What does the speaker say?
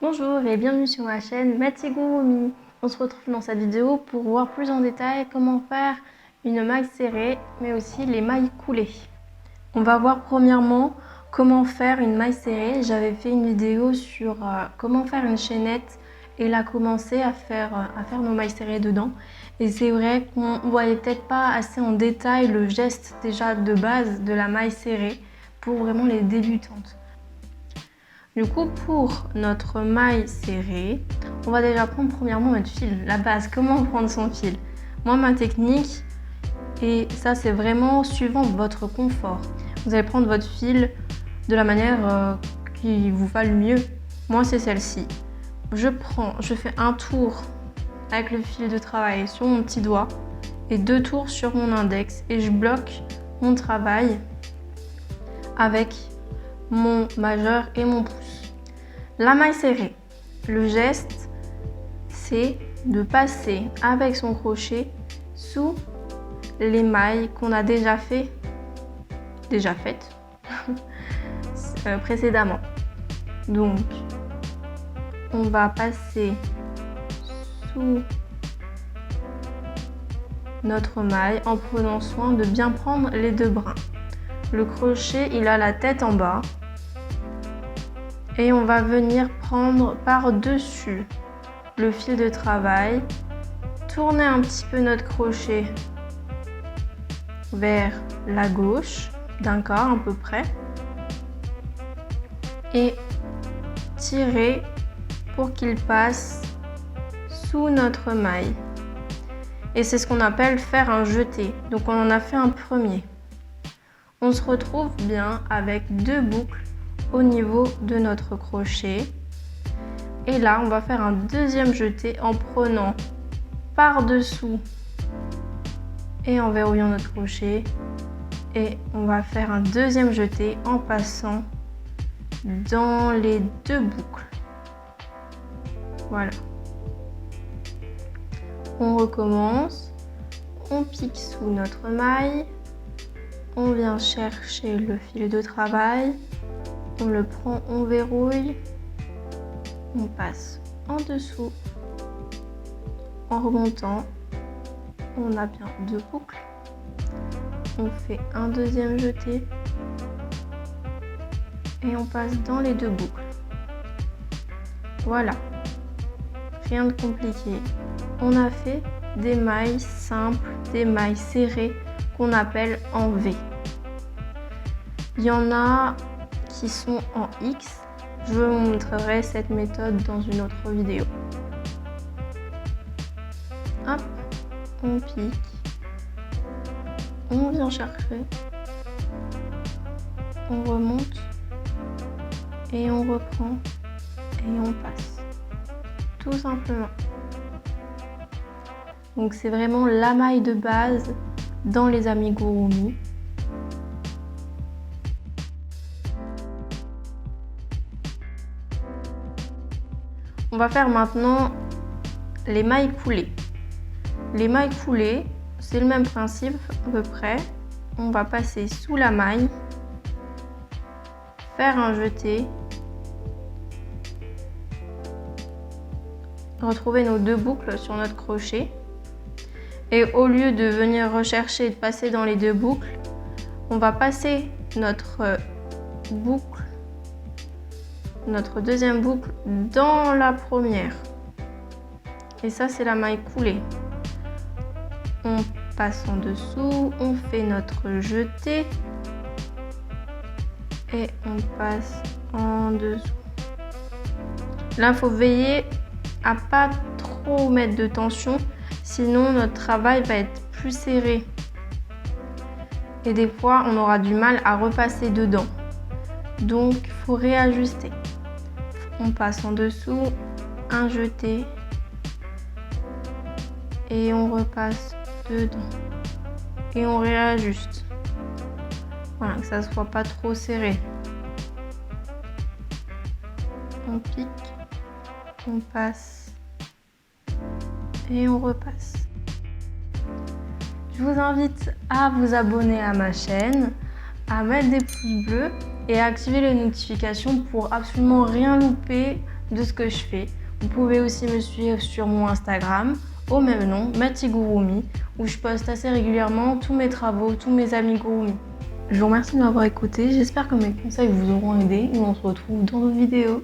Bonjour et bienvenue sur ma chaîne Maths et Gurumi. On se retrouve dans cette vidéo pour voir plus en détail comment faire une maille serrée mais aussi les mailles coulées. On va voir premièrement comment faire une maille serrée. J'avais fait une vidéo sur comment faire une chaînette et là commencer à faire nos mailles serrées dedans. Et c'est vrai qu'on ne voyait peut-être pas assez en détail le geste déjà de base de la maille serrée pour vraiment les débutantes. Du coup, pour notre maille serrée, on va déjà prendre premièrement notre fil, la base, comment prendre son fil. Moi, ma technique, et ça c'est vraiment suivant votre confort, vous allez prendre votre fil de la manière qui vous va le mieux. Moi, c'est celle-ci. Je fais un tour avec le fil de travail sur mon petit doigt et 2 tours sur mon index et je bloque mon travail avec mon majeur et mon pouce. La maille serrée, le geste, c'est de passer avec son crochet sous les mailles qu'on a déjà faites précédemment. Donc, on va passer sous notre maille en prenant soin de bien prendre les 2 brins. Le crochet, il a la tête en bas. Et on va venir prendre par-dessus le fil de travail, tourner un petit peu notre crochet vers la gauche, d'un quart à peu près, et tirer pour qu'il passe sous notre maille. Et c'est ce qu'on appelle faire un jeté. Donc on en a fait un premier. On se retrouve bien avec 2 boucles au niveau de notre crochet. Et là, on va faire un deuxième jeté en prenant par-dessous et en verrouillant notre crochet. Et on va faire un deuxième jeté en passant dans les 2 boucles. Voilà. On recommence. On pique sous notre maille. On vient chercher le fil de travail. On le prend, on verrouille, on passe en dessous, en remontant, on a bien 2 boucles, on fait un deuxième jeté et on passe dans les 2 boucles. Voilà, rien de compliqué. On a fait des mailles simples, des mailles serrées qu'on appelle en V. Il y en a qui sont en X. Je vous montrerai cette méthode dans une autre vidéo. Hop, on pique, on vient chercher, on remonte et on reprend et on passe. Tout simplement. Donc c'est vraiment la maille de base dans les amigurumi. On va faire maintenant les mailles coulées. Les mailles coulées, c'est le même principe à peu près. On va passer sous la maille, faire un jeté, retrouver nos 2 boucles sur notre crochet. Et au lieu de venir rechercher et de passer dans les 2 boucles, on va passer notre boucle, notre deuxième boucle dans la première. Et ça, c'est la maille coulée. On passe en dessous, on fait notre jeté et on passe en dessous. Là, il faut veiller à pas trop mettre de tension, sinon notre travail va être plus serré. Et des fois, on aura du mal à repasser dedans. Donc, il faut réajuster. On passe en dessous, un jeté et on repasse dedans. Et on réajuste. Voilà, que ça ne soit pas trop serré. On pique, on passe et on repasse. Je vous invite à vous abonner à ma chaîne, à mettre des pouces bleus et à activer les notifications pour absolument rien louper de ce que je fais. Vous pouvez aussi me suivre sur mon Instagram au même nom, Matigurumi, où je poste assez régulièrement tous mes travaux, tous mes amigurumi. Je vous remercie de m'avoir écouté, j'espère que mes conseils vous auront aidé et on se retrouve dans d'autres vidéos.